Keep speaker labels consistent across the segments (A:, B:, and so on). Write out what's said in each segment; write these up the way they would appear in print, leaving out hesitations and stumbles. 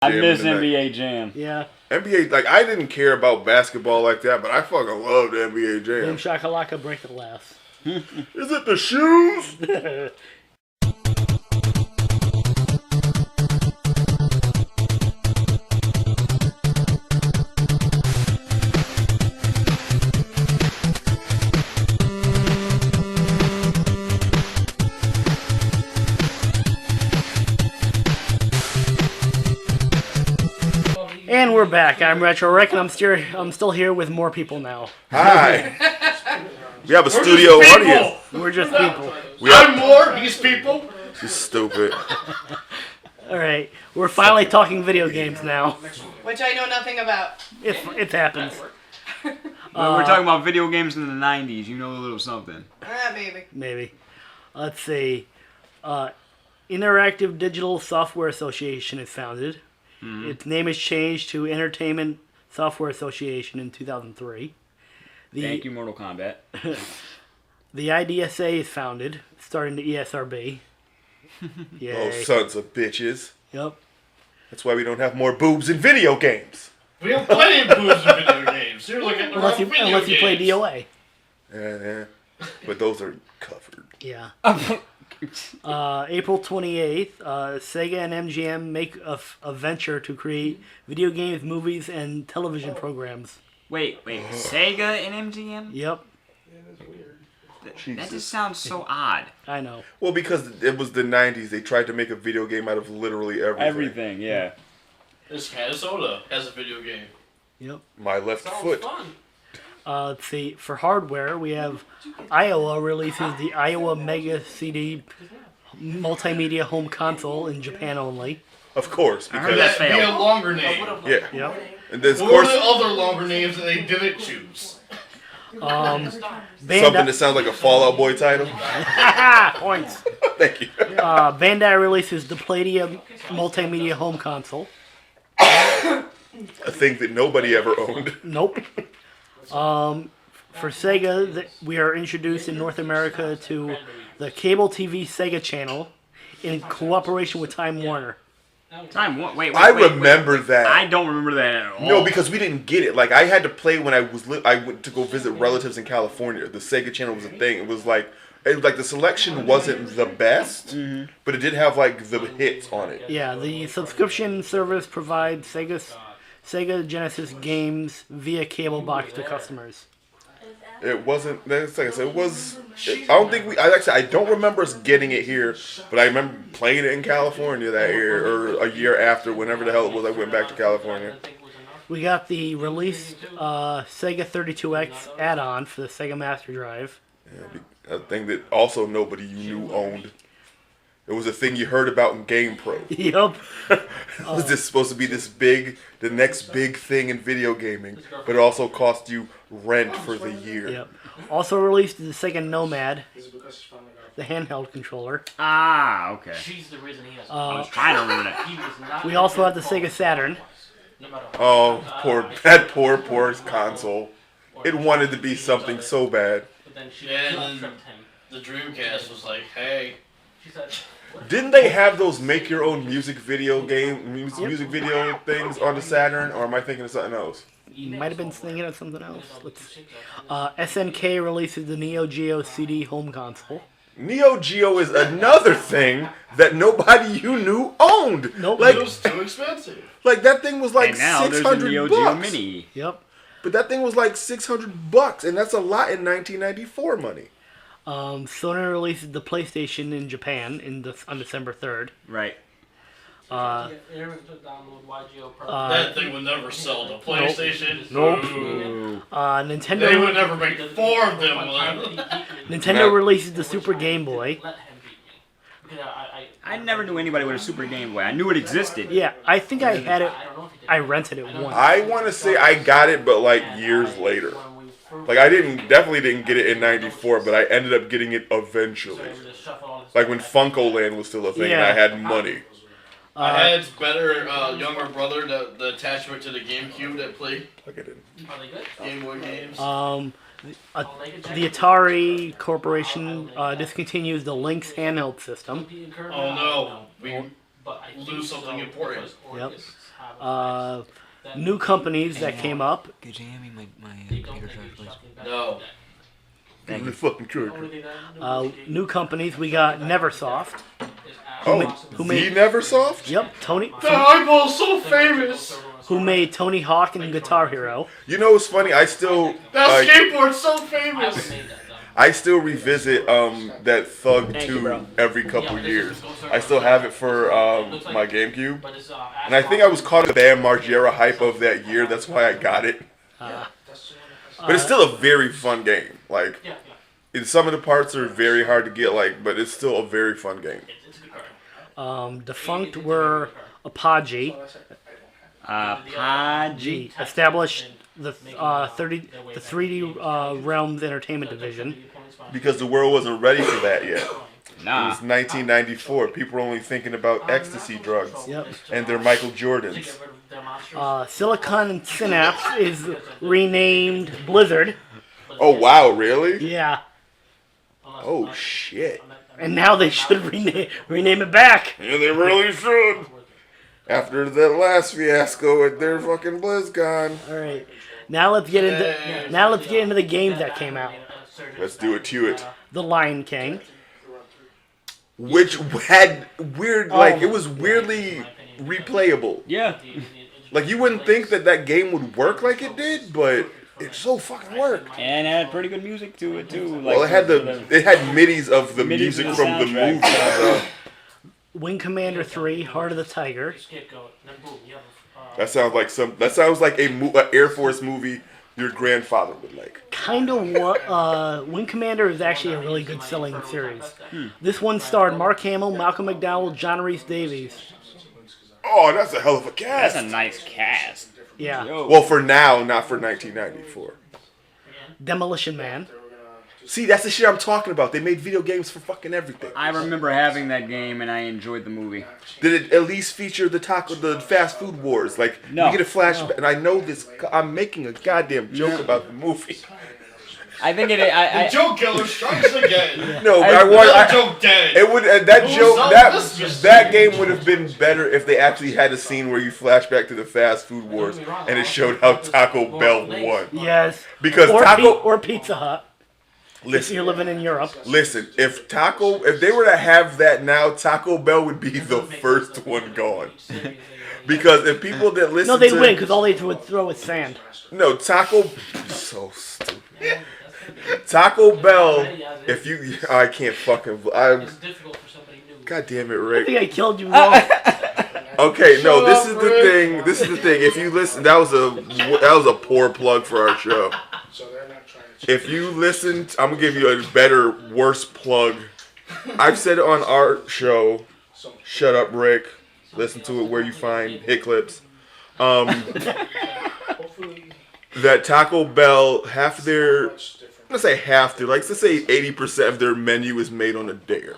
A: I miss NBA Jam.
B: Yeah.
C: NBA, like, I didn't care about basketball like that, but I fucking loved NBA Jam.
B: Boom shakalaka, break the glass.
C: Is it the shoes?
B: And we're back. I'm Retro Rick, and I'm still here with more people now.
C: Hi. We have a studio audience.
B: We're just people.
D: I'm more. These people.
C: She's stupid.
B: All right, we're finally talking video games now.
E: Which I know nothing about.
B: It happens.
A: We're talking about video games in the 90s. You know a little something.
E: Maybe.
B: Maybe. Let's see. Interactive Digital Software Association is founded. Mm-hmm. Its name is changed to Entertainment Software Association in 2003.
A: Thank you, Mortal Kombat.
B: The IDSA is founded, starting the ESRB. Yay.
C: Oh, sons of bitches.
B: Yep.
C: That's why we don't have more boobs in video games.
D: We have plenty of boobs in video games. You're looking at the wrong video games.
B: Unless you play DOA.
C: Yeah. But those are covered.
B: Yeah. April 28th, Sega and MGM make a venture to create video games, movies, and television programs.
A: Wait. Sega and MGM?
B: Yep.
A: That just sounds so odd.
B: I know.
C: Well, because it was the 90s. They tried to make a video game out of literally everything.
A: Everything, yeah.
D: This can of soda has a video game.
B: Yep.
C: My left foot.
D: Fun.
B: Let's see. For hardware, we have Iowa releases the Iowa Mega CD multimedia home console in Japan only.
C: Of course, because
A: that
D: That'd be a longer name.
C: yeah.
B: Yep.
C: And then, of
D: What
C: course,
D: were the other longer names that they didn't choose?
C: something that sounds like a Fallout Boy title.
B: Points.
C: Thank you.
B: Bandai releases the Palladium multimedia home console.
C: A thing that nobody ever owned.
B: Nope. For Sega, we are introduced in North America to the cable TV Sega channel in cooperation with Time Warner.
A: Wait.
C: I remember that.
A: I don't remember that at all.
C: No, because we didn't get it. Like, I had to play when I went to go visit relatives in California. The Sega channel was a thing. It was like the selection wasn't the best, but it did have like the hits on it.
B: Yeah, the subscription service provides Sega Genesis games via cable box to customers.
C: It wasn't. Like I said, I don't think we. I don't remember us getting it here, but I remember playing it in California that year or a year after, whenever the hell it was. I went back to California.
B: We got the released Sega 32X add-on for the Sega Master Drive.
C: Yeah, a thing that also nobody you knew owned. It was a thing you heard about in GamePro.
B: Yep.
C: Was this supposed to be the next big thing in video gaming, but it also cost you rent for the year.
B: Yep. Also released the Sega Nomad, the handheld controller.
A: Ah, okay.
F: She's the reason he has.
A: I was trying to remember that.
B: We also have the Sega Saturn.
C: Oh, poor console. It wanted to be something so bad.
F: But then she
D: And
F: tripped him.
D: the Dreamcast was like, hey.
F: She said,
C: Didn't they have those make your own music video things on the Saturn, or am I thinking of something else?
B: You might have been thinking of something else. SNK releases the Neo Geo CD home console.
C: Neo Geo is another thing that nobody you knew owned.
B: Nope.
C: Like,
D: It was too expensive.
C: like that thing was like
A: And now there's a
C: $600.
A: Neo Geo Mini.
B: Yep.
C: But that thing was like $600, and that's a lot in 1994 money.
B: Sony releases the PlayStation in Japan on December 3rd.
A: Right.
D: That thing would never sell the PlayStation.
B: Nope.
D: Ooh.
B: Nintendo.
D: They would never make 4 of them.
B: Nintendo releases the Super Game Boy.
A: I never knew anybody with a Super Game Boy. I knew it existed.
B: Yeah, I think I had it. I rented it once.
C: I want to say I got it, but like years later. Like, I definitely didn't get it in 94, but I ended up getting it eventually. Like when Funko Land was still a thing and I had money.
D: I had its better younger brother, the attachment to the GameCube that played
C: Like I didn't.
D: Game Boy games.
B: The Atari Corporation discontinues the Lynx handheld system.
D: Oh no, we lose something important.
B: Yep. New companies that came up.
A: Could you hand me my computer charge, please?
D: No.
C: Give me the fucking truth.
B: New companies, we got Neversoft.
C: Oh,
B: who
C: the
B: made-
C: Neversoft?
B: Yep, Tony.
D: The eyeball's so famous.
B: Who made Tony Hawk and Guitar Hero.
C: You know what's funny? I still
D: That skateboard's so famous.
C: I still revisit that Thug 2 every couple years. I still have it for my GameCube. And I think I was caught in the Bam Margera hype of that year. That's why I got it. But it's still a very fun game. Like, some of the parts are very hard to get, but it's still a very fun game.
B: Defunct were Apogee.
A: Apogee.
B: Established the 3D Realms Entertainment Division.
C: Because the world wasn't ready for that yet. It
A: Nah.
C: was 1994. People were only thinking about ecstasy drugs
B: Yep.
C: and their Michael Jordans.
B: Silicon Synapse is renamed Blizzard.
C: Oh, wow, really?
B: Yeah.
C: Oh, shit.
B: And now they should rename it back.
C: Yeah, they really should. After that last fiasco at their fucking BlizzCon.
B: All right. Now let's get into the games that came out.
C: Let's do it to it.
B: The Lion King.
C: Which had weird, it was weirdly replayable.
A: Yeah.
C: Like, you wouldn't think that game would work like it did, but it so fucking worked.
A: And it had pretty good music to it too.
C: Well, it had midis of the
A: midis
C: music
A: of the
C: from the
A: soundtrack.
C: movie. So
B: Wing Commander 3, Heart of the Tiger.
C: that sounds like a Air Force movie your grandfather would like.
B: Kind of Wing Commander is actually a really good selling series. This one starred Mark Hamill, Malcolm McDowell, John Rhys Davies.
C: Oh, that's a hell of a cast.
A: That's a nice cast.
B: Yeah.
A: Yo.
C: Well, for now, not for 1994.
B: Demolition Man.
C: See, that's the shit I'm talking about. They made video games for fucking everything.
A: I remember having that game and I enjoyed the movie.
C: Did it at least feature the fast food wars? Like,
A: No.
C: you get a flashback, and I know this. I'm making a goddamn joke about the movie.
A: I think it.
D: The joke killer strikes again.
C: No, but
D: Another joke dead.
C: It would that game would have been better if they actually had a scene where you flash back to the fast food wars and it showed how Taco Bell won.
B: Yes.
C: Because
B: or Pizza Hut. If
C: listen,
B: you're living in Europe.
C: listen. If they were to have that now, Taco Bell would be the first one gone. Because if people that listen,
B: No, they win because all they would throw is sand.
C: No, so stupid. Taco Bell, I can't fucking. God damn it,
B: I
C: Rick.
B: think I killed you wrong.
C: Okay, no, this is the thing. This is the thing. If you listen, that was a poor plug for our show. If you listen, I'm gonna give you a worse plug. I've said it on our show. Shut up, Rick. Listen to it where you find hit clips. That Taco Bell, let's say 80% of their menu is made on a dare.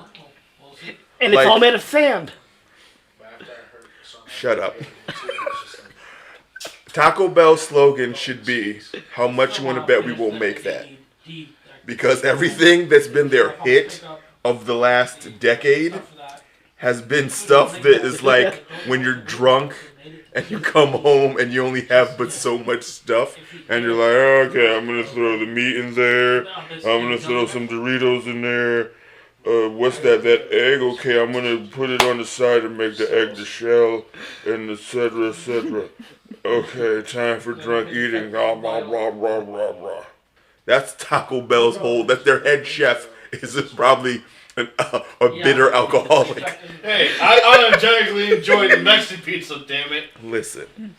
B: And it's all made of sand.
C: Shut up. Taco Bell's slogan should be, how much you want to bet we won't make that? Because everything that's been their hit of the last decade has been stuff that is like when you're drunk and you come home and you only have but so much stuff and you're like, okay, I'm going to throw the meat in there. I'm going to throw some Doritos in there. What's that egg? Okay, I'm going to put it on the side and make the egg the shell, and et cetera, et cetera. Okay, time for drunk eating. Rah, rah, rah, rah, rah, rah. That's Taco Bell's that's their head chef is probably a bitter alcoholic.
D: Hey, I unapologetically enjoy the Mexican pizza, damn it.
C: Listen.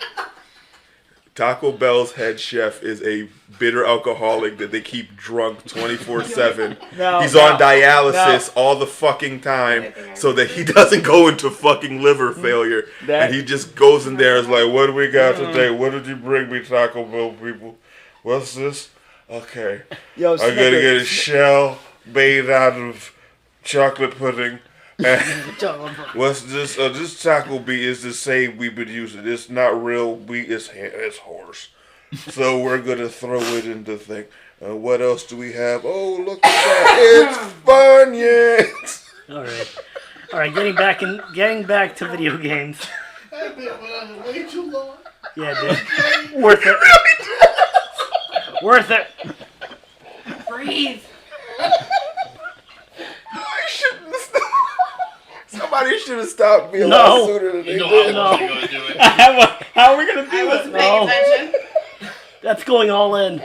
C: Taco Bell's head chef is a bitter alcoholic that they keep drunk 24/7. He's on dialysis all the fucking time so that he doesn't go into fucking liver failure. And he just goes in there and is like, what do we got today? What did you bring me, Taco Bell people? What's this? Okay.
A: Yo,
C: I gotta get a shell made out of chocolate pudding. What's this? This taco beet is the same we've been using. It's not real wheat. It's horse. So we're gonna throw it in the thing. What else do we have? Oh, look at that! It's Funyuns.
B: All right. Getting back to video games.
D: That bit went on way too long.
B: Yeah, dude. Worth it. Worth it.
E: Breathe.
C: I shouldn't have stopped. Somebody should have stopped me a
B: No.
C: lot sooner than they
D: You know
C: did.
D: I wasn't going to do it.
A: How are we gonna
E: I
A: do
E: wasn't
A: it?
E: paying
B: No.
E: attention.
B: That's going all in.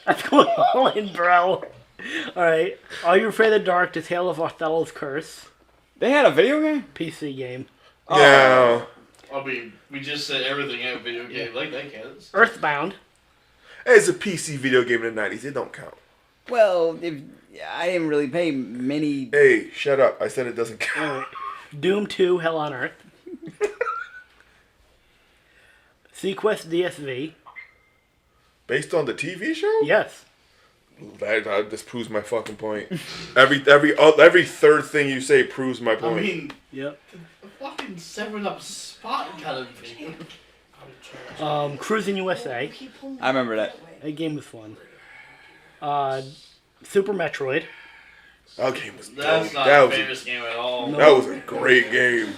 B: That's going all in, bro. Alright. Are You Afraid of the Dark? The Tale of Othello's Curse.
A: They had a video game?
B: PC game.
C: Yeah.
D: I mean, we just said everything in a video game. Like that counts.
B: Earthbound.
C: Hey, it's a PC video game in the 90s. It don't count.
A: Well, I didn't really pay many.
C: Hey, shut up. I said it doesn't count.
B: Alright. Doom 2, Hell on Earth. Sequest DSV.
C: Based on the TV show?
B: Yes.
C: That just proves my fucking point. Every third thing you say proves my
D: I
C: point.
D: mean,
B: Yep.
D: the fucking 7-Up spot kind of thing.
B: Cruising USA.
A: I remember that.
B: That game was fun. Super Metroid.
C: That game was dope.
D: That's not
C: That
D: a
C: was,
D: famous game at all.
B: No.
C: that was a great game.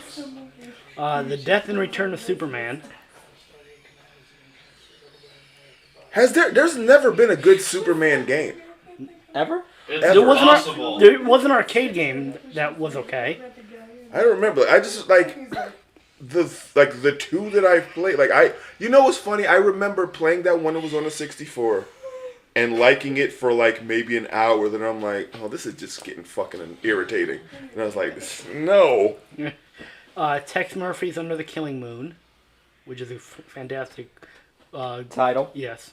B: The Death and Return of Superman.
C: There's never been a good Superman game.
A: Ever?
D: It's
C: There
B: There was,
D: impossible.
B: there was an arcade game that was okay.
C: I don't remember. I just like the two that I played. You know what's funny? I remember playing that when it was on the 64 and liking it for like maybe an hour. Then I'm like, oh, this is just getting fucking irritating. And I was like, no.
B: Tex Murphy's Under the Killing Moon, which is a fantastic.
A: Title.
B: Yes.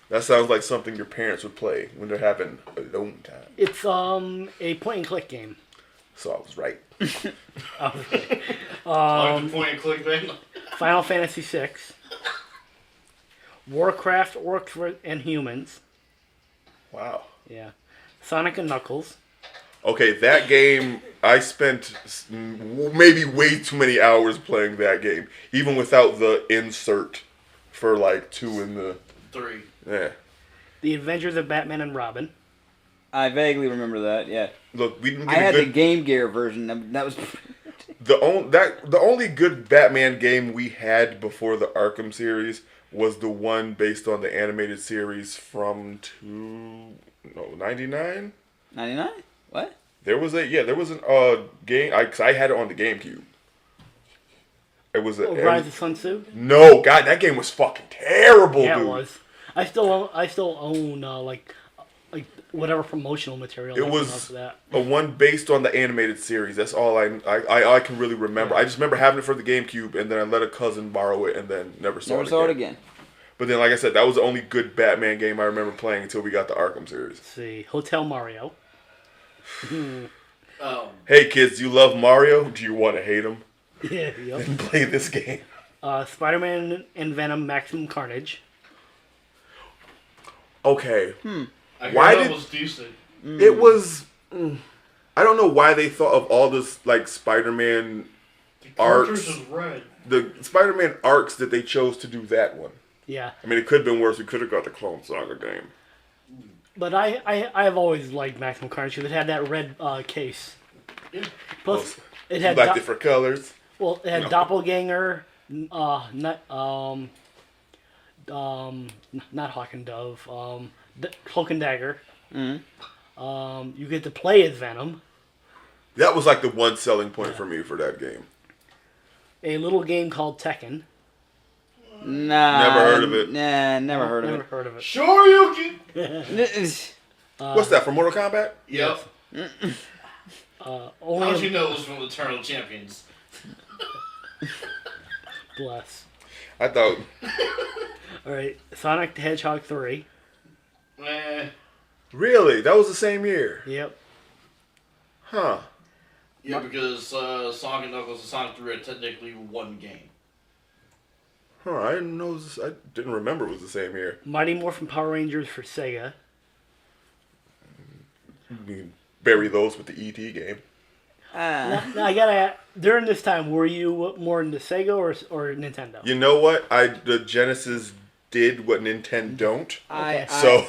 C: That sounds like something your parents would play when they're having alone time.
B: It's a point and click game.
C: So I was right.
D: Like the point and click thing.
B: Final Fantasy VI. Warcraft, Orcs and Humans.
C: Wow.
B: Yeah. Sonic and Knuckles.
C: Okay, that game, I spent maybe way too many hours playing that game, even without the insert for like 2 in the...
D: 3.
C: Yeah.
B: The Adventures of Batman and Robin.
A: I vaguely remember that. Yeah.
C: Look, we didn't
A: I
C: get
A: had
C: a
A: the
C: good...
A: Game Gear version. That was.
C: The only good Batman game we had before the Arkham series was the one based on the animated series from 99?
A: 99? What?
C: There was a game, 'cause I had it on the GameCube. It was
B: Rise of Sun Tzu.
C: No, God, that game was fucking terrible,
B: Yeah,
C: dude.
B: it was. I still own like whatever promotional material.
C: It
B: that came
C: was
B: out for that.
C: a one based on the animated series. That's all I can really remember. I just remember having it for the GameCube, and then I let a cousin borrow it, and then never saw it again. But then, like I said, that was the only good Batman game I remember playing until we got the Arkham series.
B: Let's see. Hotel Mario.
C: Hey kids, do you love Mario? Do you want to hate him?
B: Yeah, yep.
C: Then play this game.
B: Spider-Man and Venom Maximum Carnage.
C: Okay.
D: I heard
C: Why
D: that
C: did-
D: was decent.
C: It was... I don't know why they thought of all this, like, Spider-Man
D: The cartridge
C: arcs.
D: was red.
C: The Spider-Man arcs that they chose to do that one.
B: Yeah.
C: I mean, it could have been worse. We could have got the Clone Saga game.
B: But I've always liked Maximum Carnage because it had that red case.
D: Yeah.
B: Plus, it
C: You
B: had
C: liked it for colors.
B: it had
C: No.
B: Doppelganger, not Hawk and Dove, Cloak and Dagger.
A: Mm-hmm.
B: You get to play as Venom.
C: That was like the one selling point for me for that game.
B: A little game called Tekken.
A: Nah.
C: Never heard of it.
A: Nah, never heard of
B: Never
A: it.
B: heard of it.
D: Sure, you can.
C: What's that, from Mortal Kombat?
D: Yep.
B: Only
D: How'd you know it was from Eternal Champions?
B: Bless.
C: I thought...
B: All right, Sonic the Hedgehog 3.
C: Really? That was the same year?
B: Yep.
C: Huh.
D: Yeah, because Sonic and Knuckles and Sonic 3 are technically one game.
C: Huh, I didn't know I didn't remember it was the same year.
B: Mighty Morphin Power Rangers for Sega.
C: You can bury those with the E.T. game.
B: Now, I gotta. During this time, were you more into Sega or Nintendo?
C: You know what? The Genesis did what Nintendo don't.
B: Okay.
C: So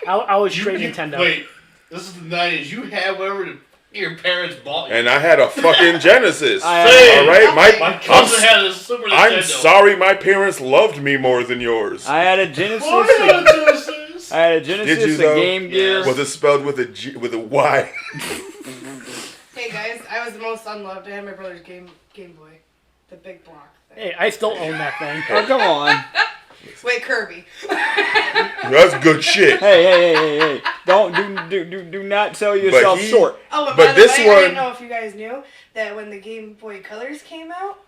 B: I was straight Nintendo.
D: Wait, this is the 90s. You had whatever Your parents bought you.
C: And I had a fucking Genesis.
D: Same.
C: All right,
D: My cousin had a Super Nintendo.
C: I'm sorry, my parents loved me more than yours.
A: I had a Genesis.
D: Genesis?
A: I had a Genesis,
C: Did you,
A: a
C: though?
A: Game Gear.
D: Yes.
C: Was it spelled with a G, with a Y?
E: Hey guys, I was the most unloved. I had my brother's Game Boy, the big block thing.
B: Hey, I still own that thing.
A: Oh, come on.
E: Wait, Kirby.
C: That's good shit.
A: Hey. Do not sell yourself short.
E: Oh,
C: But
E: by
C: this
E: the way, I
C: one-
E: didn't know if you guys knew that when the Game Boy Colors came out,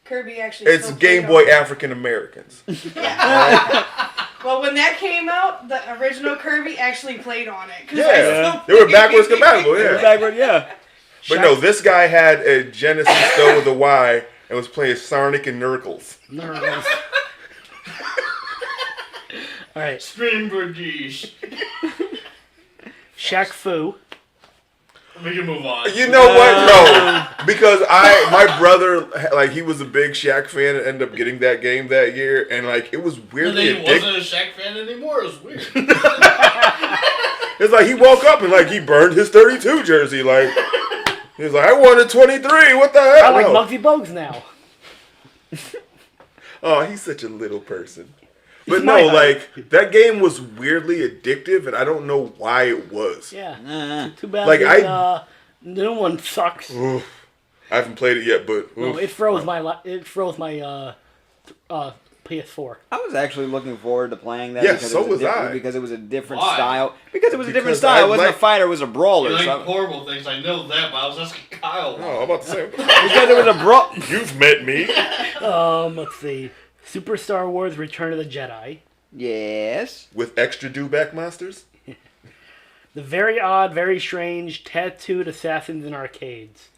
E: Kirby actually.
C: It's
E: still
C: Game
E: played
C: Boy
E: on-
C: African Americans.
E: Well, when that came out, the original Kirby actually played on it. 'Cause I
C: Yeah,
E: still
C: they were
E: played
C: backwards
E: it.
C: compatible. Yeah,
A: Backward, yeah.
C: but no, this guy had a Genesis spelled with a Y and was playing Sonic and Knuckles.
B: All right,
D: Scream for Geesh.
B: Shaq Fu.
D: We can move on.
C: You know what? No, because my brother, like, he was a big Shaq fan and ended up getting that game that year, and like it was
D: And
C: weirdly
D: then he
C: addictive.
D: wasn't a Shaq fan anymore. It was weird.
C: It's like he woke up and like he burned his 32 jersey. Like he was like, I wanted 23. What the hell?
B: I like
C: No.
B: Muggsy Bogues now.
C: Oh, he's such a little person. But
B: my
C: no,
B: height.
C: like that game was weirdly addictive, and I don't know why it was.
B: Yeah. Too bad.
C: Like,
B: the new one sucks.
C: Oof. I haven't played it yet, but
B: No,
C: oof.
B: it froze my PS4.
A: I was actually looking forward to playing that.
C: Yeah,
A: because
C: so
A: it was
C: was
A: different,
C: I.
A: Because it was a different
D: Why?
A: style. Because it was a different
C: Because
A: style.
C: I
A: It wasn't
C: like-
A: a fighter. It was a brawler.
D: You like
A: so-
D: horrible things. I know that, but I was asking Kyle.
C: Oh, I'm about to say,
A: because it was a brawl.
C: you've met me.
B: Let's see. Super Star Wars: Return of the Jedi.
A: Yes.
C: With extra do-back monsters?
B: The very odd, very strange tattooed assassins in arcades.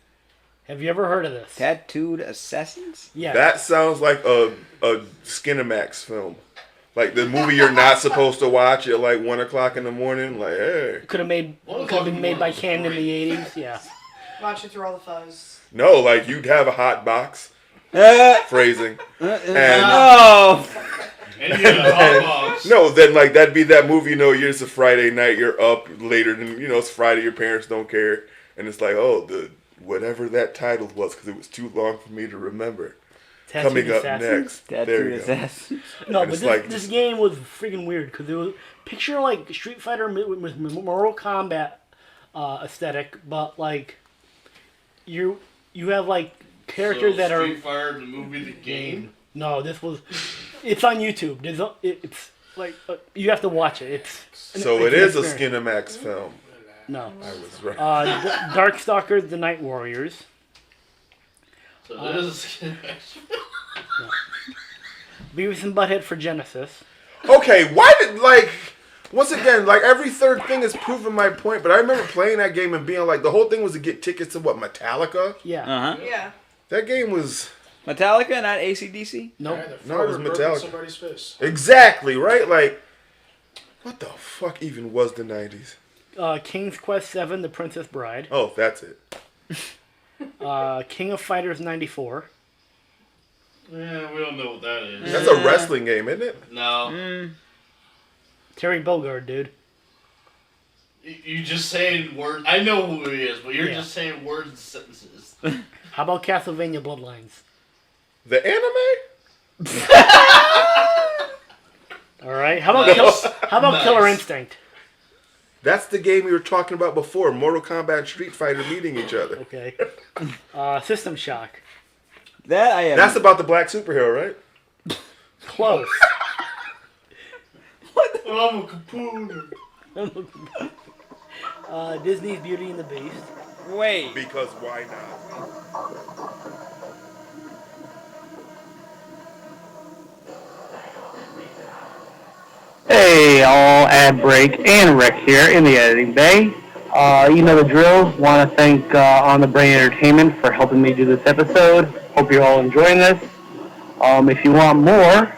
B: Have you ever heard of this?
A: Tattooed assassins.
B: Yeah.
C: That sounds like a Skinamax film. Like the movie you're not supposed to watch at like 1 o'clock in the morning. Like, hey.
B: could have been made by Canon in the 80s. Yeah.
E: Watch it through all the fuzz.
C: No, like you'd have a hot box. Phrasing. And
A: Oh.
D: And you had a hot box.
C: no, then like that'd be that movie, you know, it's a Friday night, you're up later than, you know, it's Friday, your parents don't care. And it's like, oh, the whatever that title was, because it was too long for me to remember.
B: Tattooed
C: Coming up
B: assassins?
C: next. There
A: Tattooed
C: you go.
A: assassins.
B: No,
C: And
B: but
C: it's
B: this,
C: like-
B: this game was freaking weird because it was picture like Street Fighter with Mortal Kombat aesthetic, but like you have like characters that are
D: Street Fighter, the movie, the game.
B: no. This was it's on YouTube. It's like you have to watch it.
C: So it
B: it's
C: is a
B: an experience.
C: Skinamax film.
B: No.
C: I was right.
B: Darkstalkers: The Night Warriors.
D: So it is.
B: Beavis and Butthead for Genesis.
C: Okay, why did, like, once again, like, every third thing is proving my point, but I remember playing that game and being like, the whole thing was to get tickets to, what, Metallica?
B: Yeah.
A: Uh huh.
E: Yeah.
C: That game was,
A: Metallica, not AC/DC.
B: Nope.
C: No, it was Metallica.
F: Somebody's face.
C: exactly, right? Like, what the fuck even was the 90s?
B: King's Quest VII: The Princess Bride.
C: Oh, that's it.
B: King of Fighters '94.
D: Yeah, we don't know what that is.
C: That's a wrestling game, isn't it?
D: No.
B: Terry Bogard, dude.
D: You just saying words. I know who he is, but you're
B: Yeah.
D: just saying words and sentences.
B: How about Castlevania Bloodlines?
C: The anime?
B: All right. How about
D: Nice. Nice.
B: Killer Instinct?
C: That's the game we were talking about before, Mortal Kombat and Street Fighter meeting each other.
B: Okay. System Shock.
A: That I am.
C: That's about the black superhero, right?
B: Close.
D: I'm a capooner.
B: Disney's Beauty and the Beast.
A: Wait.
C: Because why not?
G: Hey all, ad break and Rick here in the editing bay. You know the drill. Want to thank On the Brain Entertainment for helping me do this episode. Hope you're all enjoying this. If you want more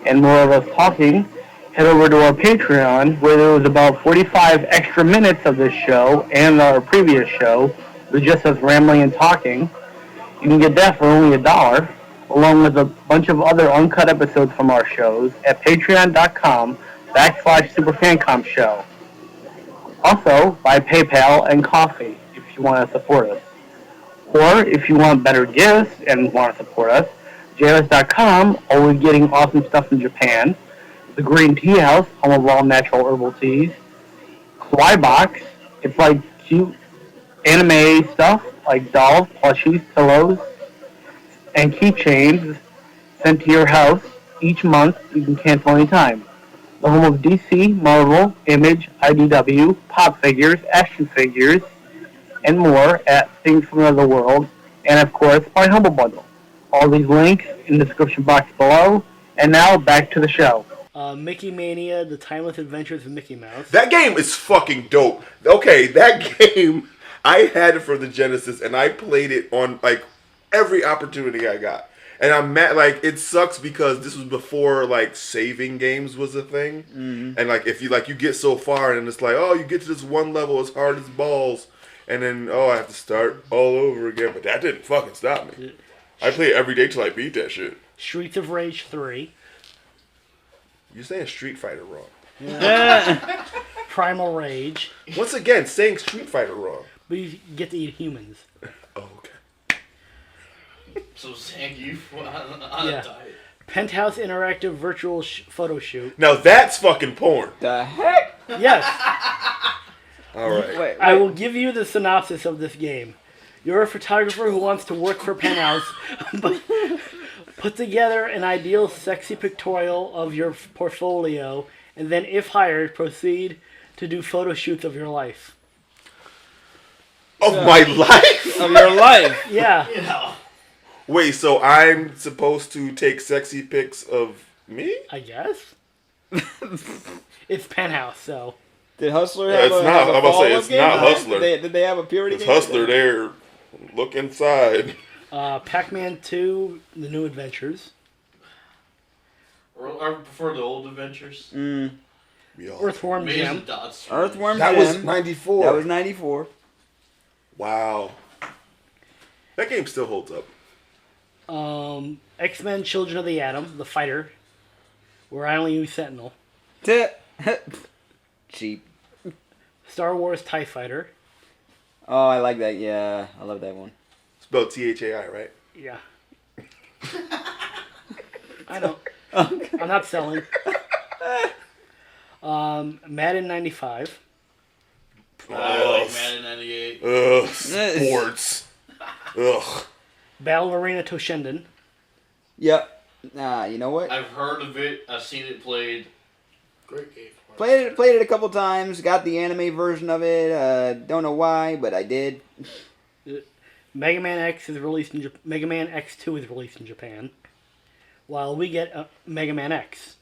G: and more of us talking, head over to our Patreon where there was about 45 extra minutes of this show and our previous show with just us rambling and talking. You can get that for only $1, along with a bunch of other uncut episodes from our shows at patreon.com/SuperFancomShow. Also, by PayPal and coffee, if you want to support us. Or if you want better gifts and want to support us, JLS.com, always getting awesome stuff from Japan. The Green Tea House, home of all natural herbal teas. Kawaii Box, it's like cute anime stuff, like dolls, plushies, pillows, and keychains sent to your house each month. You can cancel anytime. The home of DC, Marvel, Image, IDW, Pop Figures, action figures, and more at Things from Another World, and of course, my Humble Bundle. All these links in the description box below. And now, back to the show.
B: Mickey Mania, The Timeless Adventures of Mickey Mouse.
C: That game is fucking dope. Okay, that game, I had it for the Genesis, and I played it on, like, every opportunity I got. And I'm mad, like, it sucks because this was before, like, saving games was a thing. Mm-hmm. And, like, if you, like, you get so far, and it's like, oh, you get to this one level as hard as balls, and then, oh, I have to start all over again. But that didn't fucking stop me. I play it every day till I beat that shit.
B: Streets of Rage 3.
C: You're saying Street Fighter wrong.
B: Yeah. Primal Rage.
C: Once again, saying Street Fighter wrong.
B: But you get to eat humans.
C: Oh, okay.
D: So Zangief on
B: Yeah.
D: a diet.
B: Penthouse Interactive Virtual Photo Shoot.
C: Now that's fucking porn.
F: The heck?
B: Yes.
C: All right.
F: Wait.
B: I will give you the synopsis of this game. You're a photographer who wants to work for Penthouse, but put together an ideal sexy pictorial of your portfolio, and then, if hired, proceed to do photo shoots of your life.
C: Of my life?
F: Of your life.
B: Yeah.
D: You know.
C: Wait, so I'm supposed to take sexy pics of me?
B: I guess. It's Penthouse, so.
F: Did Hustler
C: Yeah,
F: have
C: it's
F: a
C: not-
F: have a
C: I'm about to say,
F: follow-up
C: it's
F: game
C: not
F: to that?
C: Hustler.
F: Did they have a purity
C: It's
F: game?
C: Hustler there. Look inside.
B: Pac-Man 2, The New Adventures.
D: Or I prefer the old adventures.
F: Mm.
B: Earthworm
D: Maze
B: Jim.
D: and Dots.
F: Earthworm
C: That
F: Jim.
C: was 94.
F: That was 94.
C: Wow. That game still holds up.
B: X-Men Children of the Atom, The Fighter, where I only use Sentinel.
F: Cheap.
B: Star Wars TIE Fighter.
F: Oh, I like that. Yeah, I love that one.
C: Spelled Thai, right?
B: Yeah. I know. I'm not selling. Madden 95.
D: I like Madden 98.
C: Ugh, sports. Ugh.
B: Battle Arena Toshinden.
F: Yep. You know what?
D: I've heard of it. I've seen it played. Great game.
F: Played it a couple times. Got the anime version of it. Don't know why, but I did.
B: Mega Man X is released in Mega Man X2 is released in Japan, while we get Mega Man X.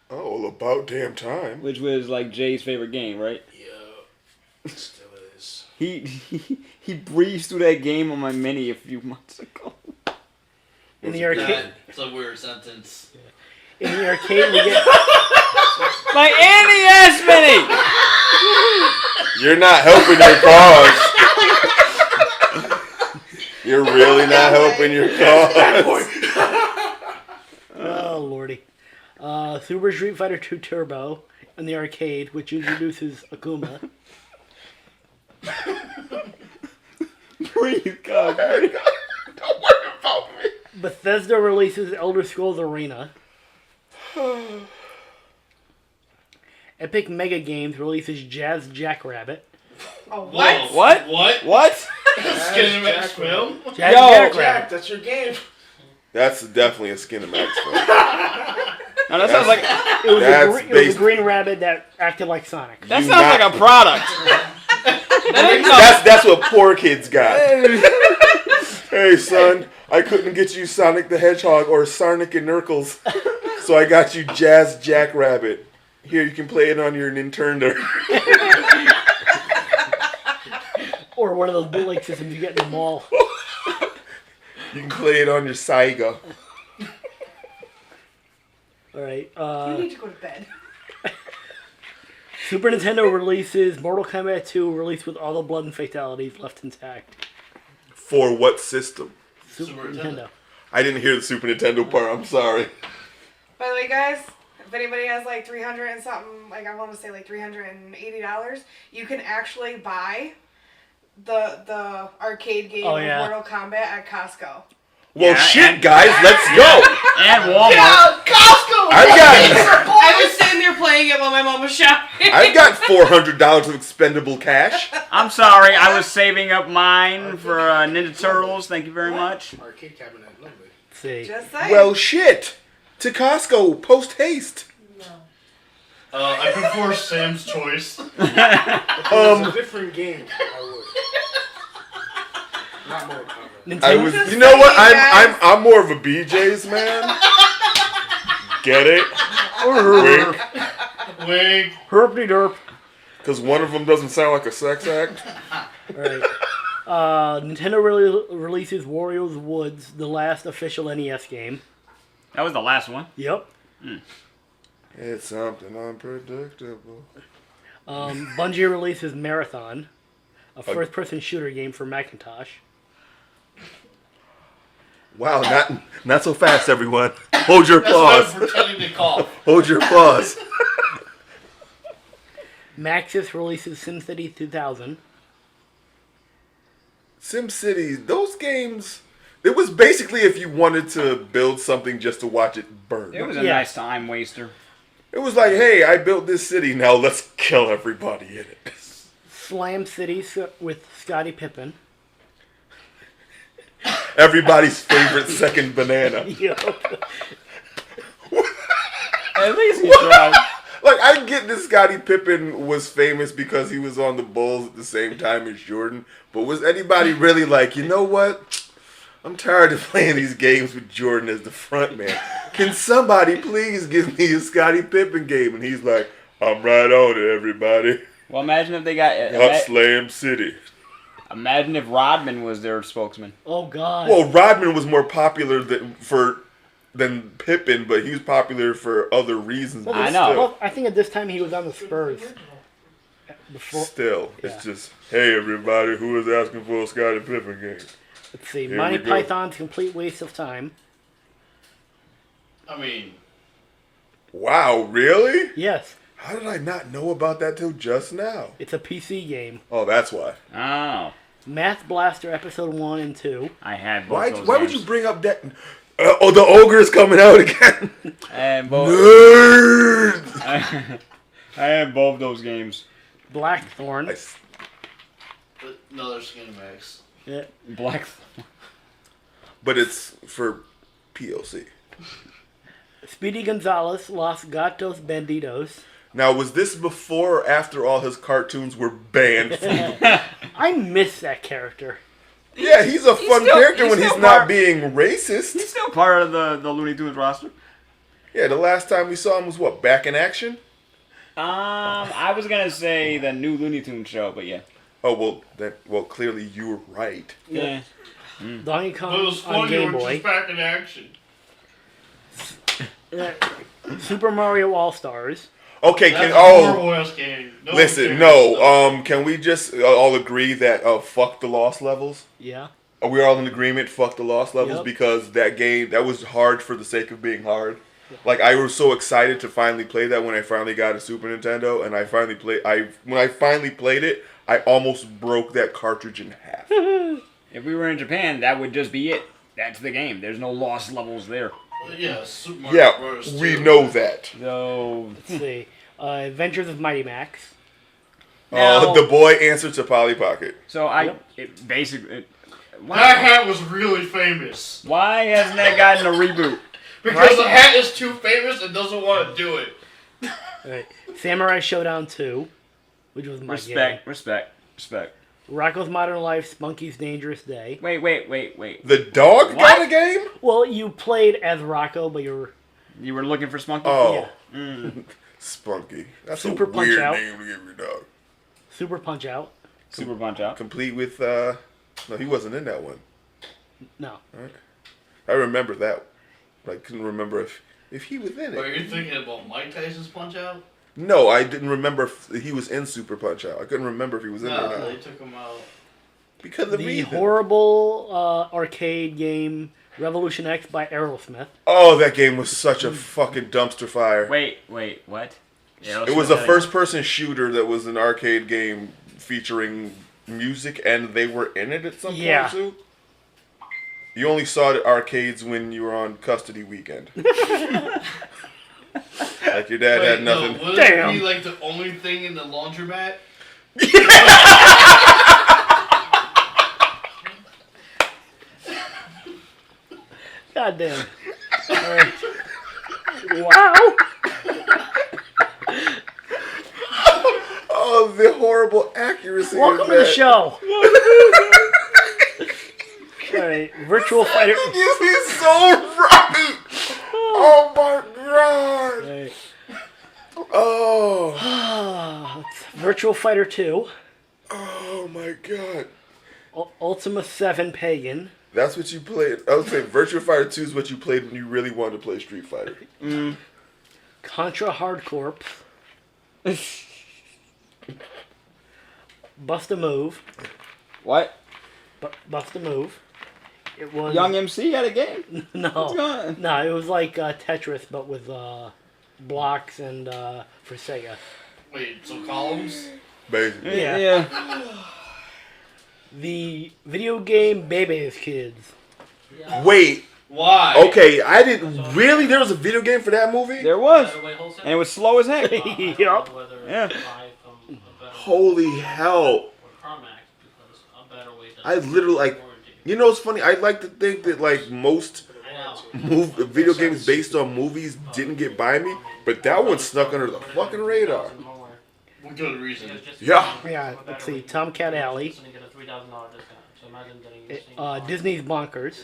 C: Oh, well, about damn time.
F: Which was like Jay's favorite game, right?
D: Yeah. Still is.
F: He breezed through that game on my mini a few months ago.
B: In the arcade,
D: It's a weird sentence.
B: in the arcade we get
F: My NES mini.
C: You're not helping your cause. You're really not helping your cause.
B: oh lordy, Super Street Fighter 2 Turbo in the arcade, which introduces Akuma.
F: Breathe, God.
C: Don't worry about me.
B: Bethesda releases Elder Scrolls Arena. Epic Mega Games releases Jazz Jackrabbit.
E: Oh, what?
D: Whoa.
F: What?
D: What?
F: What?
D: Skinemax film?
B: Jazz
F: Yo,
B: Jackrabbit.
D: That's your game.
C: That's definitely a Skinemax film.
F: No, that sounds like
B: It was,
C: That's
B: it was a
C: based-
B: green rabbit that acted like Sonic.
F: that
C: You
F: sounds
C: not-
F: like a product. That ain't no.
C: That's what poor kids got. Hey son, I couldn't get you Sonic the Hedgehog or Sonic and Knuckles, so I got you Jazz Jackrabbit. Here, you can play it on your Nintendo.
B: Or one of those bootleg systems you get in the mall.
C: You can play it on your Saiga.
B: Alright,
E: You need to go to bed.
B: Super Nintendo releases Mortal Kombat 2, released with all the blood and fatalities left intact.
C: For what system?
B: Super
D: Nintendo.
B: Nintendo.
C: I didn't hear the Super Nintendo part. I'm sorry.
E: By the way, guys, if anybody has like 300 and something, like I want to say like $380, you can actually buy the arcade game
B: Oh,
E: of
B: yeah.
E: Mortal Kombat at Costco.
C: Well,
A: Yeah,
C: shit,
A: and-
C: guys, let's go.
A: And Walmart.
D: Yeah, Costco!
C: I've got
E: I was sitting there playing it while my mom was shopping.
C: I've got $400 of expendable cash.
A: I'm sorry, I was saving up mine for Ninja Turtles. Thank you very much.
H: Arcade cabinet, lovely.
B: Let's see.
E: Just saying.
C: Well, shit. To Costco, post haste.
D: I prefer Sam's Choice.
H: It's a different game. I would. Not Mortal Kombat.
C: I was. You know what? I'm more of a BJ's man. Get it? Wink.
D: Wink.
B: Herpy derp.
C: Because one of them doesn't sound like a sex act.
B: Alright. Nintendo releases Wario's Woods, the last official NES game.
A: That was the last one.
B: Yep.
C: It's something unpredictable.
B: Bungie releases Marathon, a first-person shooter game for Macintosh.
C: Wow, not so fast, everyone. Hold your
D: That's why I'm
C: applause.
D: pretending to cough.
C: Hold your applause.
B: Maxis releases SimCity 2000.
C: SimCity, those games. It was basically if you wanted to build something just to watch it burn.
A: It was a
B: Yeah.
A: nice time waster.
C: It was like, hey, I built this city, now let's kill everybody in it.
B: Slam City with Scottie Pippen.
C: Everybody's favorite second banana.
B: Yep.
A: At least he tried.
C: Like, I get that Scottie Pippen was famous because he was on the Bulls at the same time as Jordan, but was anybody really like, you know what? I'm tired of playing these games with Jordan as the front man. Can somebody please give me a Scottie Pippen game? And he's like, I'm right on it, everybody.
A: Well, imagine if they got.
C: Up Slam City.
A: Imagine if Rodman was their spokesman.
B: Oh, God.
C: Well, Rodman was more popular than Pippen, but he was popular for other reasons.
B: Well,
C: but
A: I know.
C: Still,
B: Well, I think at this time he was on the Spurs. Before,
C: still it's just, hey, everybody, who is asking for a Scottie Pippen game?
B: let's see.
C: Here
B: Monty
C: we go.
B: Python's Complete Waste of Time.
D: I mean,
C: Wow, really?
B: Yes,
C: How did I not know about that till just now?
B: it's a PC game.
C: Oh, that's why.
A: Oh,
B: Math Blaster Episode 1 and 2.
A: I had both
C: Why
A: those
C: would
A: games.
C: you bring up that? Oh, the ogre is coming out again.
A: And both.
C: Nerds.
A: I had both those games.
B: Blackthorn.
D: another Skinamax.
B: Yeah.
A: Black.
C: But it's for POC.
B: Speedy Gonzales, Los Gatos Bandidos.
C: Now, was this before or after all his cartoons were banned from
B: I miss that character.
C: Yeah, he's a fun
A: still-
C: character
A: he's
C: when
A: still
C: he's not
A: part-
C: being racist.
A: He's still part of the Looney Tunes roster.
C: Yeah, the last time we saw him was what, Back in Action?
A: I was gonna say the new Looney Tunes show, but yeah.
C: Oh, well, clearly you were right.
A: Yeah.
B: Donkey
D: But it
B: Kong
D: was
B: on
D: funny
B: Game
D: when
B: Boy.
D: she's back in action.
B: Super Mario All Stars.
C: Okay,
D: That's a horrible ass game. No one
C: listen,
D: cares.
C: no, can we just all agree that, fuck the lost levels?
B: Yeah.
C: Are we all in agreement, fuck the lost levels?
B: Yep.
C: Because that game, that was hard for the sake of being hard. Like, I was so excited to finally play that when I finally got a Super Nintendo, and when I finally played it, I almost broke that cartridge in half.
A: If we were in Japan, that would just be it. That's the game. There's no lost levels there.
D: Yeah, Super Mario
C: Yeah,
D: Bros.
C: we
D: 2.
C: know that.
A: So
B: Let's see. Adventures of Mighty Max.
A: Now-
C: The boy answered to Polly Pocket.
A: it basically.
D: That hat was really famous.
A: Why hasn't that gotten a reboot?
D: Because the hat is too famous and doesn't want to do it.
B: Right. Samurai Showdown 2, which was my game.
A: Respect.
B: Rocko's Modern Life, Spunky's Dangerous Day.
A: Wait.
C: The dog
A: What?
C: got a game?
B: Well, you played as Rocco, but you were...
A: You were looking for Spunky?
C: Oh,
B: Yeah.
C: Spunky. That's
B: Super
C: a
B: Punch
C: weird
B: Out.
C: name to give your dog.
B: Super Punch-Out.
A: Super Punch Out.
C: Complete with, no, he wasn't in that one.
B: No.
C: I remember that. But I couldn't remember if he was in
D: Are
C: it.
D: you thinking about Mike Tyson's Punch Out?
C: No, I didn't remember if he was in Super Punch Out. I couldn't remember if he was in there or
D: No, they
C: not.
D: took him out.
C: Because of
B: The
C: reason.
B: horrible arcade game Revolution X by Aerosmith.
C: Oh, that game was such a fucking dumpster fire.
A: Wait, what? Yeah,
C: It was a first-person shooter that was an arcade game featuring music and they were in it at some
B: Yeah.
C: point too? You only saw it at arcades when you were on custody weekend. Like your dad had nothing.
D: Would
B: Damn.
D: it be like the only thing in the laundromat?
B: God damn. All right. Wow.
C: Oh, the horrible accuracy.
B: Welcome
C: of
B: to the
C: that.
B: show. All right, Virtual Fighter.
C: He's so right. Oh my god.
B: All right.
C: Oh.
B: Virtual Fighter 2.
C: Oh my god.
B: Ultima 7 Pagan.
C: That's what you played. I would say Virtua Fighter 2 is what you played when you really wanted to play Street Fighter.
B: Contra Hard Corps. Bust a Move.
F: What?
B: Bust a Move. It was
F: Young MC had a game? What's going
B: no,
F: on?
B: no. It was like Tetris, but with blocks and for Sega.
D: Wait, so columns?
C: Basically.
B: Yeah. The video game Baby's Kids.
C: Wait.
D: Why?
C: Okay, I didn't really. There was a video game for that movie.
F: There was. And it was slow as heck.
B: Yup.
F: Yeah.
C: Holy hell! I literally like. You know, it's funny. I like to think that like most video games based on movies didn't get by me, but that one snuck under the fucking radar.
D: For good reason.
C: Yeah.
B: Yeah. Let's see. Tomcat Alley. Disney's Bonkers.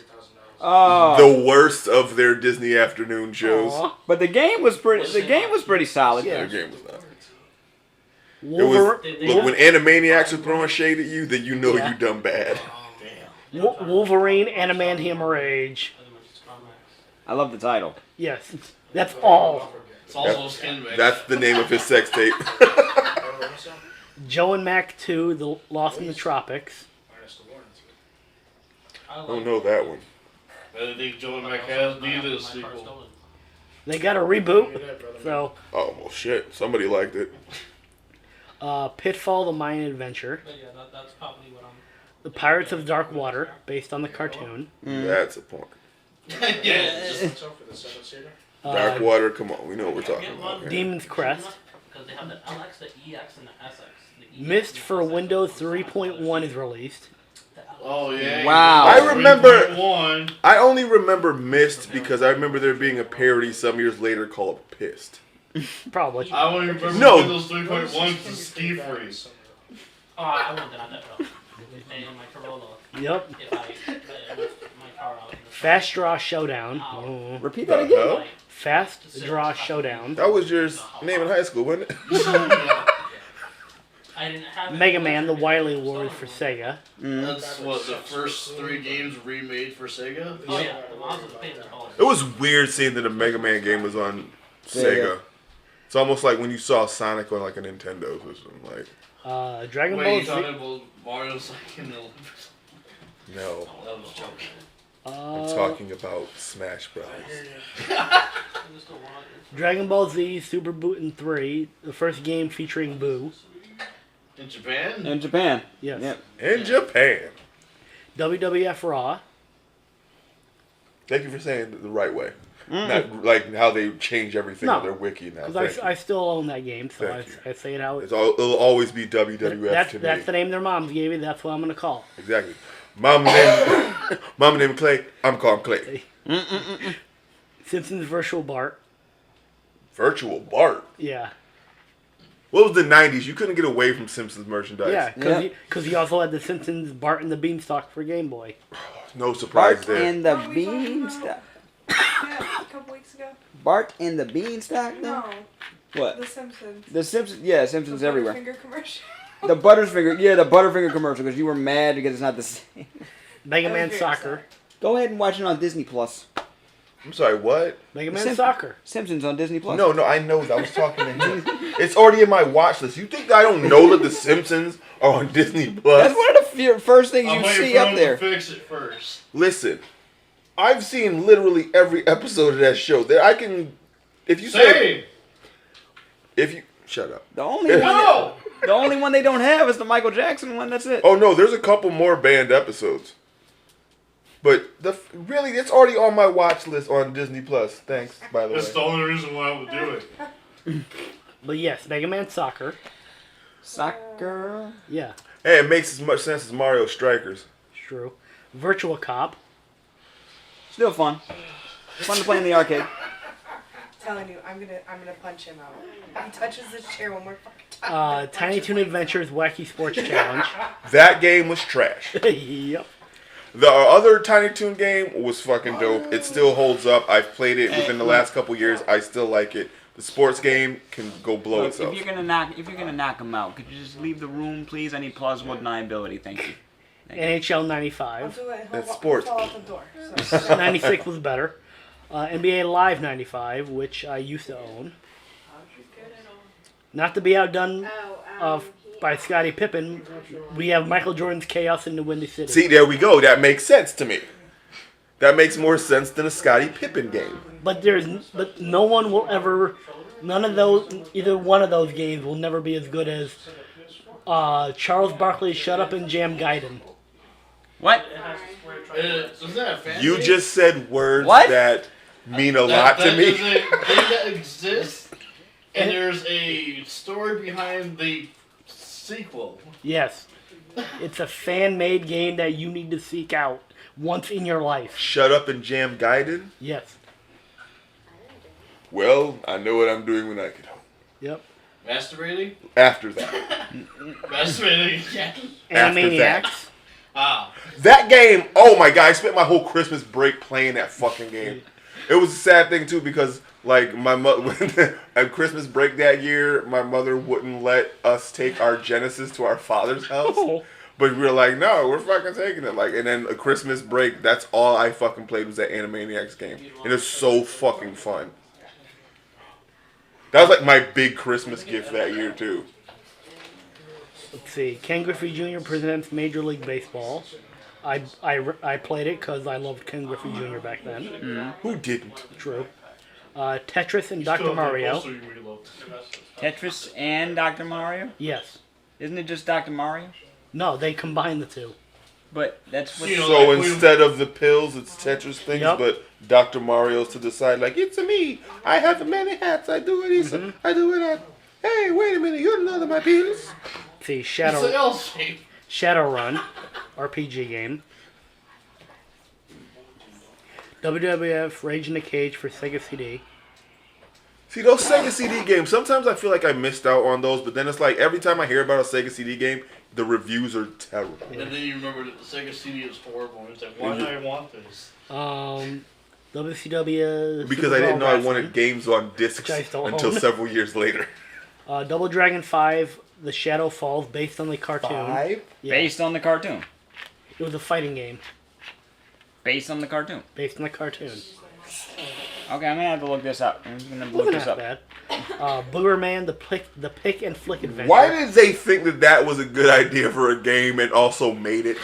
F: Oh.
C: The worst of their Disney afternoon shows.
B: Aw.
F: But the game was pretty. The game was pretty solid.
B: Yeah.
C: Their game was not.
B: Wolver-
C: Look, when Animaniacs are throwing shade at you, then you know you done bad.
B: Wolverine Animantium Rage.
F: I love the title.
B: Yes. That's all.
D: It's also skin mix.
C: That's the name of his sex tape.
B: Joe and Mac 2, The Lost in the Tropics.
C: I don't know that one.
D: I don't think Joe and Mac has neither a sequel.
B: They got a reboot. So,
C: Oh, well, shit. Somebody liked it.
B: Pitfall, The Mayan Adventure.
I: That's probably what I'm.
B: The Pirates of Dark Water, based on the cartoon.
C: That's a point.
D: Yeah.
C: Dark Water, come on. We know what we're talking about. Here.
B: Demon's Crest.
I: Because they have the LX, the EX, and the SX. The
B: Myst for Windows 3.1 is released.
D: Oh, yeah.
F: Wow.
C: I remember.
D: 3.1.
C: I only remember Myst because I remember there being a parody some years later called Pissed.
B: Probably.
D: I only remember
C: No.
D: Windows 3.1 to Ski Freeze.
I: Oh, I wouldn't deny that though. And my Corolla,
B: Yep.
I: if I lift my car out.
B: Fast Draw Showdown. Oh.
F: Repeat
C: The
F: that again.
C: hell?
B: Fast Draw Showdown.
C: That was your name in high school, wasn't it?
I: I didn't have
B: Mega Man, The Wily Wars for Sega.
D: That's what, the first 3 games remade for Sega?
I: Oh yeah, the mods was paid all.
C: It was weird seeing that a Mega Man game was on Sega. It's almost like when you saw Sonic on like a Nintendo system. Like,
B: Dragon
D: Wait,
B: Ball
D: you
B: Z.
D: talking about Mario's like in the Olympics?
C: no,
D: That was joking.
C: I'm talking about Smash Bros.
B: Dragon Ball Z Super Bootin' 3, the first game featuring Boo.
D: In Japan?
F: In Japan.
B: Yes.
F: Yep.
C: In Japan.
B: WWF Raw.
C: Thank you for saying it the right way. Not like how they change everything
B: No,
C: on their wiki now.
B: Because
C: Thank
B: I
C: you.
B: still own that game, so
C: Thank you.
B: I say it out.
C: It'll always be WWF to me.
B: That's the name their moms gave me. That's what I'm going to call.
C: Exactly. Mama named Clay. I'm calling Clay.
B: Simpsons Virtual Bart.
C: Virtual Bart.
B: Yeah.
C: What was the 90s? You couldn't get away from Simpsons merchandise.
B: Yeah,
F: Yeah.
B: because he also had the Simpsons Bart and the Beanstalk for Game Boy.
C: No surprise
F: Bart
C: there.
F: and the
E: What were we talking
F: Beanstalk.
E: Yeah, a couple weeks ago.
F: Bart and the Beanstalk?
E: No,
F: What?
E: The Simpsons.
F: The Simpsons. Yeah, Simpsons
E: The
F: everywhere.
E: Butterfinger commercial.
F: The Butterfinger. Yeah, the Butterfinger commercial because you were mad because it's not the same.
B: Mega
E: I
B: Man
E: was very
B: Soccer.
F: Go ahead and watch it on Disney Plus.
C: I'm sorry, what?
B: Mega Man
F: Simp-
B: Soccer.
F: Simpsons on Disney Plus.
C: No, I know that. I was talking to him. It's already in my watch list. You think I don't know that The Simpsons are on Disney Plus?
F: That's one of the first things
D: I'm
F: you
D: waiting
F: see
D: for
F: up
D: him
F: there.
D: to fix it first.
C: Listen, I've seen literally every episode of that show. There, if you
D: Say!
C: shut up.
F: The only one.
D: No!
F: The only one they don't have is the Michael Jackson one. That's it.
C: Oh no, there's a couple more banned episodes. But really, it's already on my watch list on Disney Plus. Thanks, by the way.
D: That's the only reason why I would do it.
B: But yes, Mega Man Soccer.
F: Soccer.
B: Yeah,
C: Hey, it makes as much sense as Mario Strikers.
B: true. Virtua Cop.
F: Still fun. Fun to play in the arcade.
E: Telling you, I'm gonna punch him out. If he touches this chair one more fucking time. I'm gonna punch
B: Tiny
E: him.
B: Toon Adventures Wacky Sports Challenge.
C: That game was trash.
B: Yep.
C: The other Tiny Toon game was fucking dope. It still holds up. I've played it within the last couple years. I still like it. The sports game can go blow
A: Look,
C: itself.
A: if you're gonna knock him out, could you just leave the room, please? I need plausible deniability. Thank you.
B: NHL
E: I'll
B: 95.
E: do it.
C: That's
E: He'll
C: sports.
E: fall out the door. So.
B: 96 was better. NBA Live 95, which I used to own. Not to be outdone by Scottie Pippen, we have Michael Jordan's Chaos in the Windy City.
C: See, there we go. That makes sense to me. That makes more sense than a Scottie Pippen game.
B: But no one will ever, none of those, either one of those games will never be as good as Charles Barkley's Shut Up and Jam Gaiden.
A: What?
D: Is that a fan
C: You
D: base?
C: just said words
F: What?
C: that mean a lot to
D: That
C: me.
D: is a game that exists, and there's a story behind the sequel.
B: Yes. It's a fan-made game that you need to seek out once in your life.
C: Shut Up and Jam Gaiden?
B: Yes.
C: Well, I know what I'm doing when I get home.
B: Yep.
D: Masturbating?
C: After that.
D: Masturbating, yeah.
C: After that.
B: Animaniacs.
D: Ah.
C: That game, oh my god, I spent my whole Christmas break playing that fucking game. It was a sad thing too because like my mother at Christmas break that year, my mother wouldn't let us take our Genesis to our father's house.
B: Oh.
C: But we were like, no, we're fucking taking it. Like, and then a Christmas break, that's all I fucking played was that Animaniacs game. And it's so fucking fun. That was like my big Christmas gift that year too.
B: Let's see. Ken Griffey Jr. presents Major League Baseball. I played it because I loved Ken Griffey Jr. back then.
C: Who didn't?
B: True. Tetris and Dr. Mario.
A: Tetris and Dr. Mario?
B: Yes.
A: Isn't it just Dr. Mario?
B: No, they combined the two.
A: But that's what.
D: You know,
C: So
D: like we-
C: instead of the pills, it's Tetris things,
B: Yep.
C: but Dr. Mario's to the side, like, it's me. I have many hats. I do it easy. I do it at. Hey, wait a minute. You don't know that my pills.
B: Let's see.
D: It's an L shape.
B: Shadowrun, RPG game. WWF Rage in the Cage for Sega CD.
C: See, those Sega CD games, sometimes I feel like I missed out on those, but then it's like every time I hear about a Sega CD game, the reviews are terrible.
D: And then you remember that the Sega CD is horrible. And it's like, why do I want this?
B: WCW.
C: Because
B: Super
C: I didn't
B: Bowl
C: know I
B: Wrestling.
C: wanted games on discs
B: Which I still
C: until
B: own.
C: several years later.
B: Double Dragon 5, The Shadow Falls, based on the cartoon. Yeah.
A: Based on the cartoon.
B: It was a fighting game,
A: Based on the cartoon.
B: based on the cartoon.
A: Okay, I'm gonna have to look this up. I'm just gonna look
B: Wasn't
A: this
B: that
A: up.
B: bad. Boogerman, the pick and flick adventure.
C: Why did they think that that was a good idea for a game and also made it?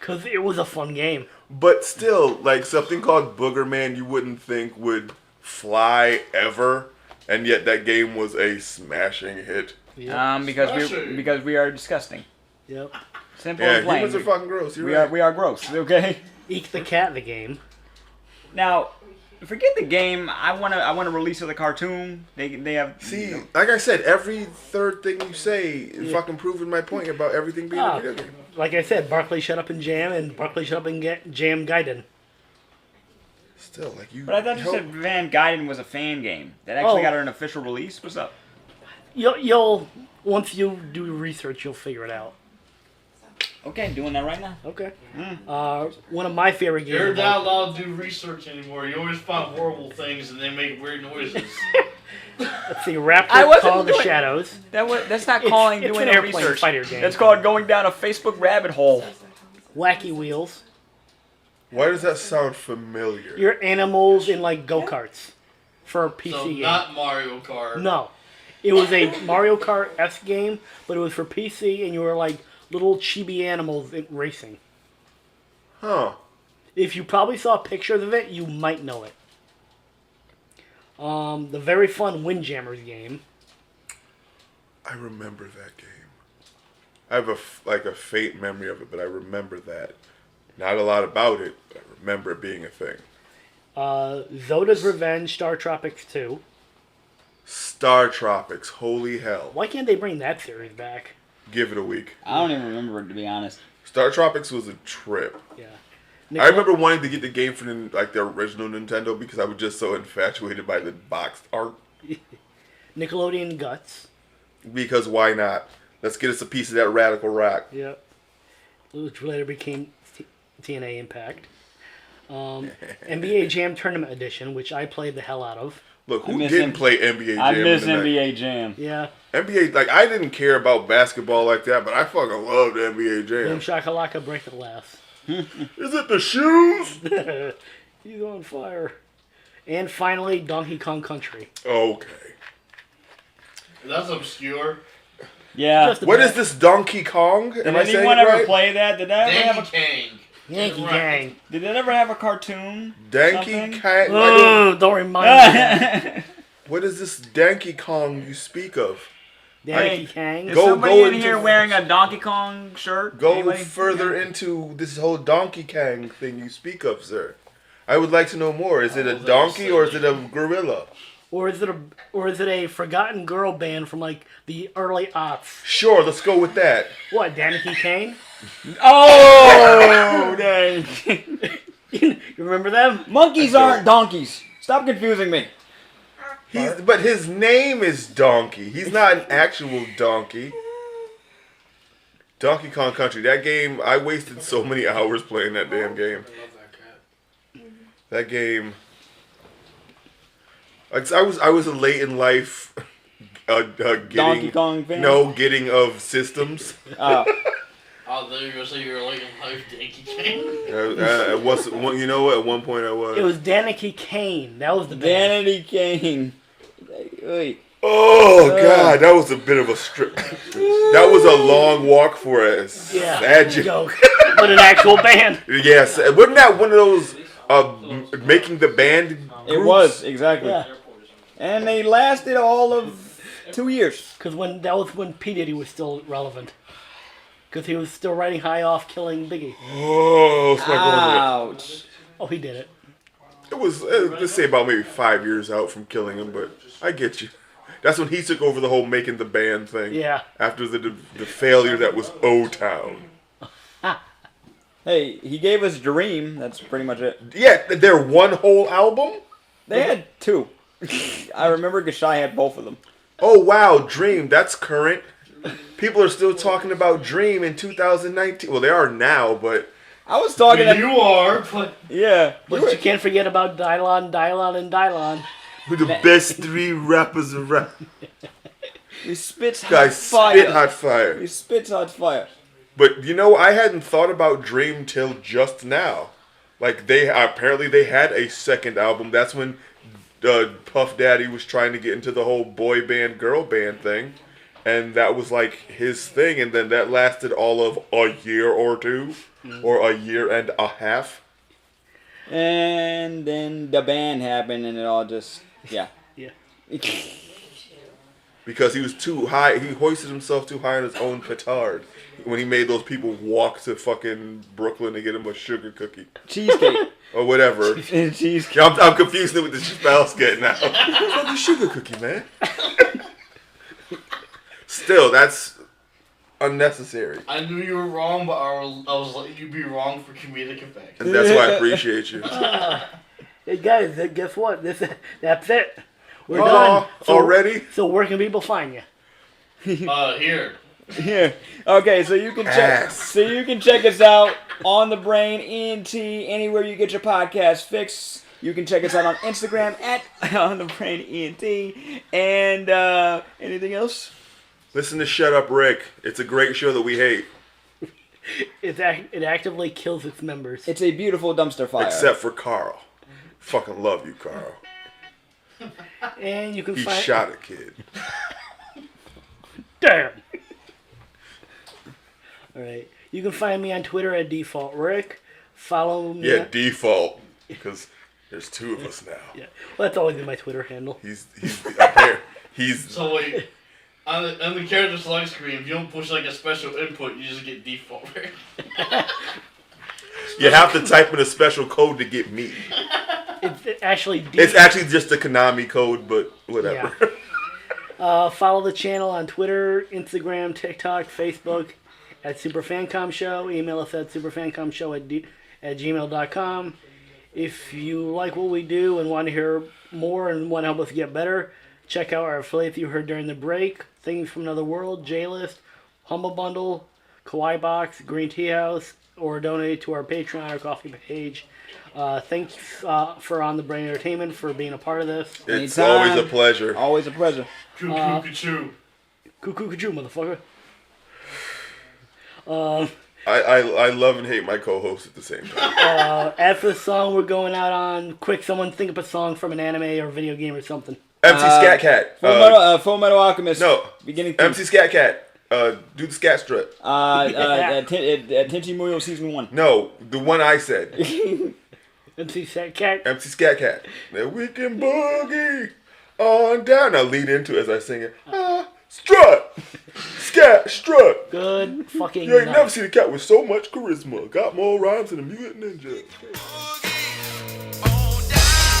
B: Because it was a fun game.
C: But still, like something called Boogerman, you wouldn't think would fly ever, and yet that game was a smashing hit.
B: Yep.
A: Because we are disgusting.
B: Yep.
A: Simple
C: Yeah,
A: and plain.
C: humans are fucking gross. You're
A: we
C: right.
A: are gross. Okay.
B: Eek the Cat, the game.
A: Now, forget the game. I want a release of the cartoon. They have.
C: See, like I said, every third thing you say is fucking proving my point about everything being a video game.
B: Like I said, Barkley Shut Up and Jam and Barkley Shut Up and Jam Gaiden.
C: Still, like you.
A: But I thought you said Van Gaiden was a fan game. That actually got an official release. What's up?
B: You'll once you do research, you'll figure it out.
A: Okay, doing that right now.
B: Okay. One of my favorite games.
D: You're not allowed to do research anymore. You always find horrible things and they make weird noises.
B: Let's see, Raptor
A: I wasn't
B: Call of the
A: doing-
B: Shadows.
A: That's not
B: It's
A: calling
B: an
A: doing a
B: airplane
A: research.
B: fighter game.
A: That's called going down a Facebook rabbit hole.
B: Wacky Wheels.
C: Why does that sound familiar?
B: Your animals in like go-karts for a PC
D: So
B: game.
D: not Mario Kart.
B: No. It was a Mario Kart-esque game, but it was for PC and you were like little chibi animals in racing.
C: Huh.
B: If you probably saw pictures of it, you might know it. The very fun Windjammers game.
C: I remember that game. I have a faint memory of it, but I remember that. Not a lot about it, but I remember it being a thing.
B: Zoda's Revenge, Star Tropics 2.
C: Star Tropics, holy hell.
B: Why can't they bring that series back?
C: Give it a week.
A: I don't even remember it, to be honest.
C: Star Tropics was a trip.
B: Yeah.
C: I remember wanting to get the game for the original Nintendo because I was just so infatuated by the box art.
B: Nickelodeon Guts.
C: Because why not? Let's get us a piece of that radical rock.
B: Yep. Which later became TNA Impact. NBA Jam Tournament Edition, which I played the hell out of.
C: Look, who didn't play NBA Jam?
A: I miss
C: in the
A: NBA
C: night?
A: Jam.
B: Yeah.
C: NBA, I didn't care about basketball like that, but I fucking loved NBA
B: Boom
C: Jam.
B: Shakalaka, Break the Glass.
C: Is it the shoes?
B: He's on fire. And finally, Donkey Kong Country.
C: Okay.
D: That's obscure.
A: Yeah.
C: What is this, Donkey Kong?
A: Did
C: Am I saying
A: anyone
C: it
A: ever
C: right?
A: play that? Did that ever have a
D: Kang.
B: Yankee
D: Right.
B: Gang.
A: Did it ever have a cartoon?
C: Donkey Kong?
B: Oh, don't remind me of that.
C: What is this Donkey Kong you speak of?
B: Donkey Kong.
A: Is somebody in here wearing a Donkey Kong shirt?
C: Go
A: Anybody?
C: further into this whole Donkey Kong thing you speak of, sir. I would like to know more. Is it a donkey or is it a gorilla?
B: Or is it a forgotten girl band from the early aughts?
C: Sure, let's go with that.
B: What, Donkey Kane?
A: Oh, dang.
B: You remember them?
A: Monkeys aren't donkeys. Stop confusing me.
C: But his name is Donkey. He's not an actual donkey. Donkey Kong Country. That game, I wasted so many hours playing that damn game.
H: I love that cat.
C: That game. I was a late in life getting
A: Donkey Kong fan?
C: No, getting of systems.
D: Oh, there you go. So you're like in life, Donkey Kong.
C: You know what? At one point I was.
B: It was Donkey Kane. That was the band.
A: Danity Kane. Wait.
C: Oh God, that was a bit of a strip. That was a long walk for us.
B: Yeah. Joke. But an actual band.
C: Yes, wasn't that one of those making the band groups?
A: It was, exactly.
B: Yeah.
A: And they lasted all of 2 years.
B: Because that was when P. Diddy was still relevant. Because he was still riding high off killing Biggie.
C: Oh, it's not going to
A: Ouch.
B: Oh, he did it.
C: It was, let's say about maybe 5 years out from killing him, but I get you. That's when he took over the whole making the band thing.
B: Yeah.
C: After the failure that was O-Town.
A: Hey, he gave us Dream. That's pretty much it.
C: Yeah, their one whole album?
A: They had two. I remember Gashai had both of them.
C: Oh, wow, Dream. That's current. People are still talking about Dream in 2019. Well, they are now, but...
A: I was talking...
D: You are, but...
A: Yeah.
B: But you can't forget about Dylon, and Dylon.
C: We're the best three rappers around.
A: He spits hot
C: Guys,
A: fire.
C: spit hot fire.
A: He spits hot fire.
C: But, I hadn't thought about Dream till just now. Like, they had a second album. That's when Puff Daddy was trying to get into the whole boy band, girl band thing. And that was, like, his thing. And then that lasted all of a year or two. Or a year and a half.
A: And then the band happened and it all just... Yeah.
B: Yeah.
C: Because he was too high. He hoisted himself too high on his own petard. When he made those people walk to fucking Brooklyn to get him a sugar cookie.
A: Cheesecake.
C: Or whatever.
A: Cheesecake.
C: I'm confusing it with the spell skit now. What's the sugar cookie, man? Still, that's unnecessary.
D: I knew you were wrong, but I was letting you be wrong for comedic effect.
C: And that's why I appreciate you.
B: Hey guys, guess what? That's it. We're done.
C: Already?
B: So where can people find you?
D: Here.
A: Yeah. Okay, so you can check us out on the Brain ENT anywhere you get your podcast fix. You can check us out on Instagram at on the Brain ENT. And anything else?
C: Listen to Shut Up Rick. It's a great show that we hate.
B: It actively kills its members.
A: It's a beautiful dumpster fire.
C: Except for Carl. Fucking love you, Carl.
B: And you can
C: He
B: find...
C: shot a kid.
B: Damn. All right. You can find me on Twitter at Default Rick. Follow me.
C: Yeah, default. Because there's two of us now.
B: Yeah. Well, that's always been my Twitter handle.
C: He's
D: So wait. On the character select screen, if you don't push like a special input, you just get default.
C: You have to type in a special code to get me.
B: It's actually
C: It's actually just a Konami code, but whatever.
B: Yeah. Follow the channel on Twitter, Instagram, TikTok, Facebook at SuperFancomShow. Email us at SuperFancomShow at gmail.com. If you like what we do and want to hear more and want to help us get better, check out our affiliates you heard during the break. Things from Another World, J-List, Humble Bundle, Kawaii Box, Green Tea House, or donate to our Patreon or Coffee page. Thanks for On the Brain Entertainment for being a part of this.
C: It's
A: Anytime.
C: always a pleasure.
A: Always a pleasure.
D: Cuckoo.
B: Cuckoo, motherfucker.
C: I love and hate my co-host at the same time.
B: After the song we're going out on, quick, someone think of a song from an anime or video game or something.
C: MC Scat Cat.
A: Full Metal Alchemist.
C: No.
A: Beginning
C: MC Scat Cat. Do the scat strut.
A: Tenchi Muyo Season 1.
C: No, the one I said.
B: MC Scat Cat.
C: MC Scat Cat. Then we can boogie on down. Now lead into it as I sing it. Strut! Scat, strut!
B: Good fucking
C: You ain't
B: night.
C: never seen a cat with so much charisma. Got more rhymes than a mutant ninja.